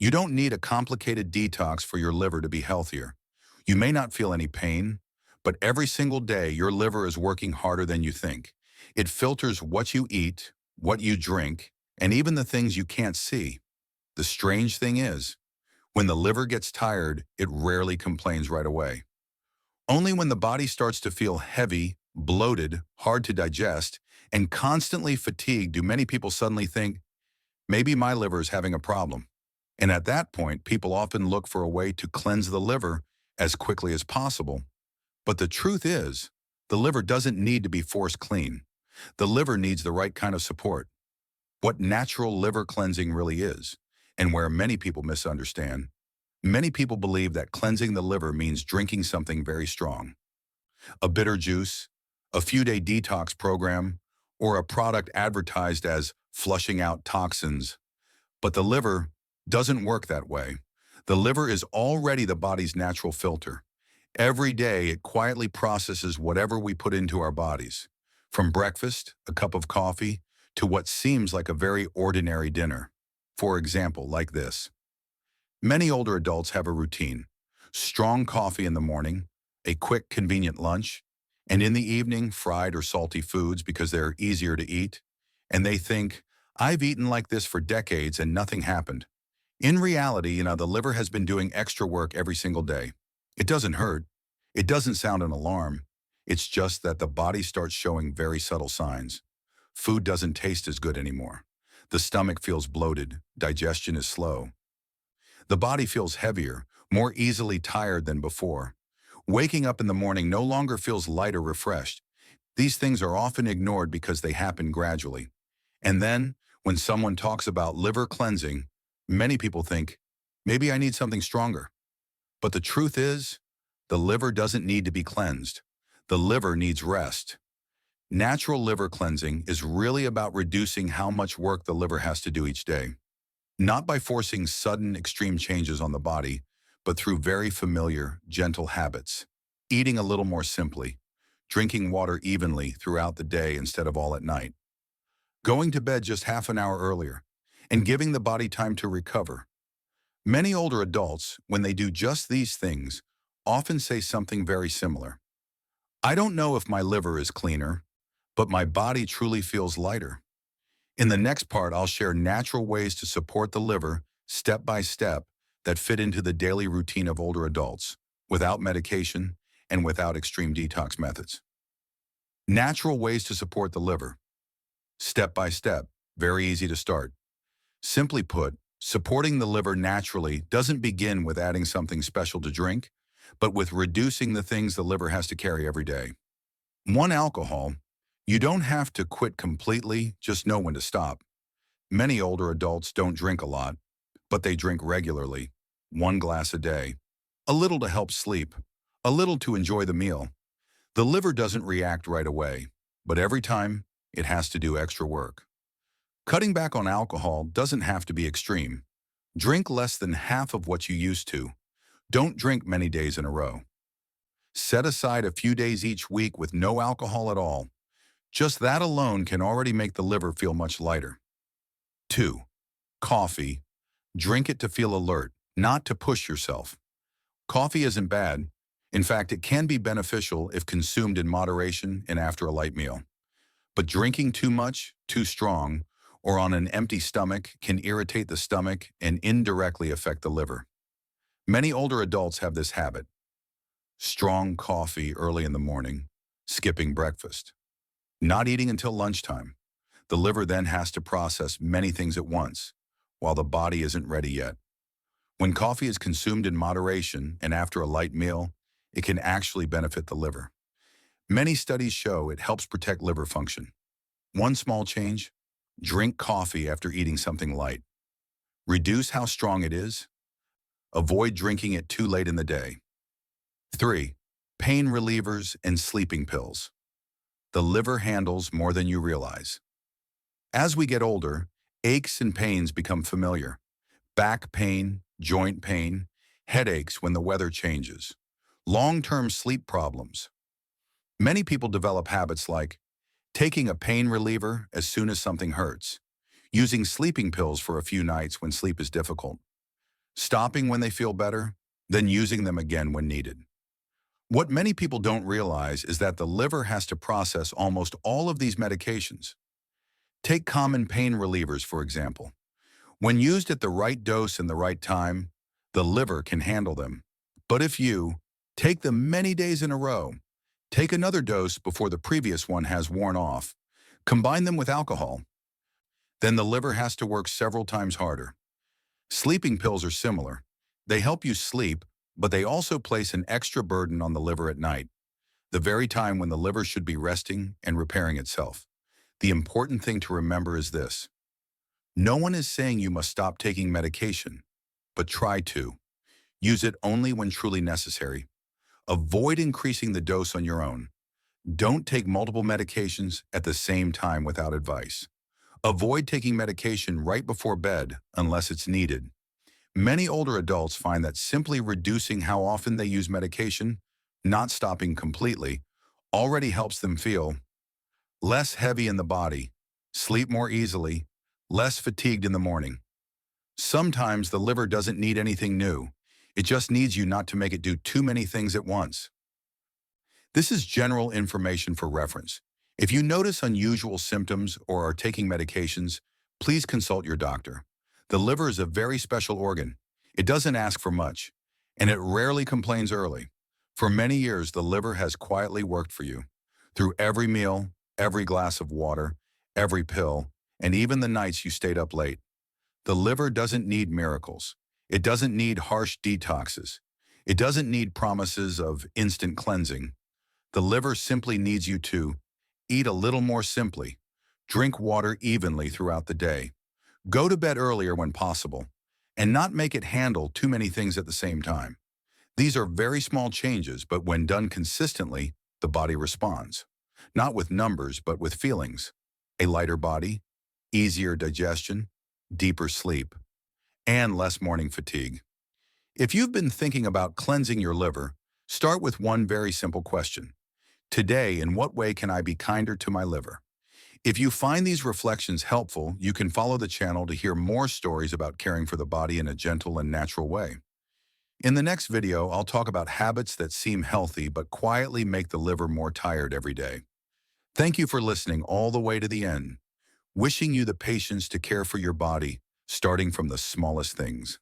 You don't need a complicated detox for your liver to be healthier. You may not feel any pain, but every single day your liver is working harder than you think. It filters what you eat, what you drink, and even the things you can't see. The strange thing is, when the liver gets tired, it rarely complains right away. Only when the body starts to feel heavy, bloated, hard to digest, and constantly fatigued do many people suddenly think, maybe my liver is having a problem. And at that point, people often look for a way to cleanse the liver as quickly as possible. But the truth is, the liver doesn't need to be forced clean. The liver needs the right kind of support. What natural liver cleansing really is, and where many people misunderstand. Many people believe that cleansing the liver means drinking something very strong. A bitter juice, a few-day detox program, or a product advertised as flushing out toxins. But the liver doesn't work that way. The liver is already the body's natural filter. Every day, it quietly processes whatever we put into our bodies, from breakfast, a cup of coffee, to what seems like a very ordinary dinner. For example, like this. Many older adults have a routine: strong coffee in the morning, a quick, convenient lunch, and in the evening, fried or salty foods because they're easier to eat. And they think, I've eaten like this for decades and nothing happened. In reality, the liver has been doing extra work every single day. It doesn't hurt. It doesn't sound an alarm. It's just that the body starts showing very subtle signs. Food doesn't taste as good anymore. The stomach feels bloated. Digestion is slow. The body feels heavier, more easily tired than before. Waking up in the morning no longer feels light or refreshed. These things are often ignored because they happen gradually. And then, when someone talks about liver cleansing, many people think, maybe I need something stronger. But the truth is, the liver doesn't need to be cleansed. The liver needs rest. Natural liver cleansing is really about reducing how much work the liver has to do each day. Not by forcing sudden, extreme changes on the body, but through very familiar, gentle habits. Eating a little more simply, drinking water evenly throughout the day instead of all at night, going to bed just half an hour earlier, and giving the body time to recover. Many older adults, when they do just these things, often say something very similar. I don't know if my liver is cleaner, but my body truly feels lighter. In the next part, I'll share natural ways to support the liver, step by step, that fit into the daily routine of older adults, without medication and without extreme detox methods. Natural ways to support the liver. Step by step, very easy to start. Simply put, supporting the liver naturally doesn't begin with adding something special to drink, but with reducing the things the liver has to carry every day. 1. Alcohol. You don't have to quit completely, just know when to stop. Many older adults don't drink a lot, but they drink regularly. 1 glass a day. A little to help sleep, a little to enjoy the meal. The liver doesn't react right away, but every time, it has to do extra work. Cutting back on alcohol doesn't have to be extreme. Drink less than half of what you used to. Don't drink many days in a row. Set aside a few days each week with no alcohol at all. Just that alone can already make the liver feel much lighter. 2. Coffee. Drink it to feel alert, not to push yourself. Coffee isn't bad. In fact, it can be beneficial if consumed in moderation and after a light meal. But drinking too much, too strong, or on an empty stomach can irritate the stomach and indirectly affect the liver. Many older adults have this habit. Strong coffee early in the morning, skipping breakfast, not eating until lunchtime. The liver then has to process many things at once, while the body isn't ready yet. When coffee is consumed in moderation and after a light meal, it can actually benefit the liver. Many studies show it helps protect liver function. 1 small change: drink coffee after eating something light. Reduce how strong it is. Avoid drinking it too late in the day. 3. Pain relievers and sleeping pills. The liver handles more than you realize. As we get older, aches and pains become familiar. Back pain, joint pain, headaches when the weather changes, long-term sleep problems. Many people develop habits like taking a pain reliever as soon as something hurts, using sleeping pills for a few nights when sleep is difficult. stopping when they feel better, then using them again when needed. What many people don't realize is that the liver has to process almost all of these medications. Take common pain relievers, for example. When used at the right dose and the right time, the liver can handle them. But if you take them many days in a row, take another dose before the previous one has worn off, combine them with alcohol, then the liver has to work several times harder. Sleeping pills are similar. They help you sleep, but they also place an extra burden on the liver at night, the very time when the liver should be resting and repairing itself. The important thing to remember is this. No one is saying you must stop taking medication, but try to. Use it only when truly necessary. Avoid increasing the dose on your own. Don't take multiple medications at the same time without advice. Avoid taking medication right before bed unless it's needed. Many older adults find that simply reducing how often they use medication, not stopping completely, already helps them feel less heavy in the body, sleep more easily, less fatigued in the morning. Sometimes the liver doesn't need anything new. It just needs you not to make it do too many things at once. This is general information for reference. If you notice unusual symptoms or are taking medications, please consult your doctor. The liver is a very special organ. It doesn't ask for much, and it rarely complains early. For many years, the liver has quietly worked for you. Through every meal, every glass of water, every pill, and even the nights you stayed up late. The liver doesn't need miracles. It doesn't need harsh detoxes. It doesn't need promises of instant cleansing. The liver simply needs you to eat a little more simply, drink water evenly throughout the day, go to bed earlier when possible, and not make it handle too many things at the same time. These are very small changes, but when done consistently, the body responds. Not with numbers, but with feelings. A lighter body, easier digestion, deeper sleep, and less morning fatigue. If you've been thinking about cleansing your liver, start with one very simple question. Today, in what way can I be kinder to my liver? If you find these reflections helpful, you can follow the channel to hear more stories about caring for the body in a gentle and natural way. In the next video, I'll talk about habits that seem healthy but quietly make the liver more tired every day. Thank you for listening all the way to the end. Wishing you the patience to care for your body, starting from the smallest things.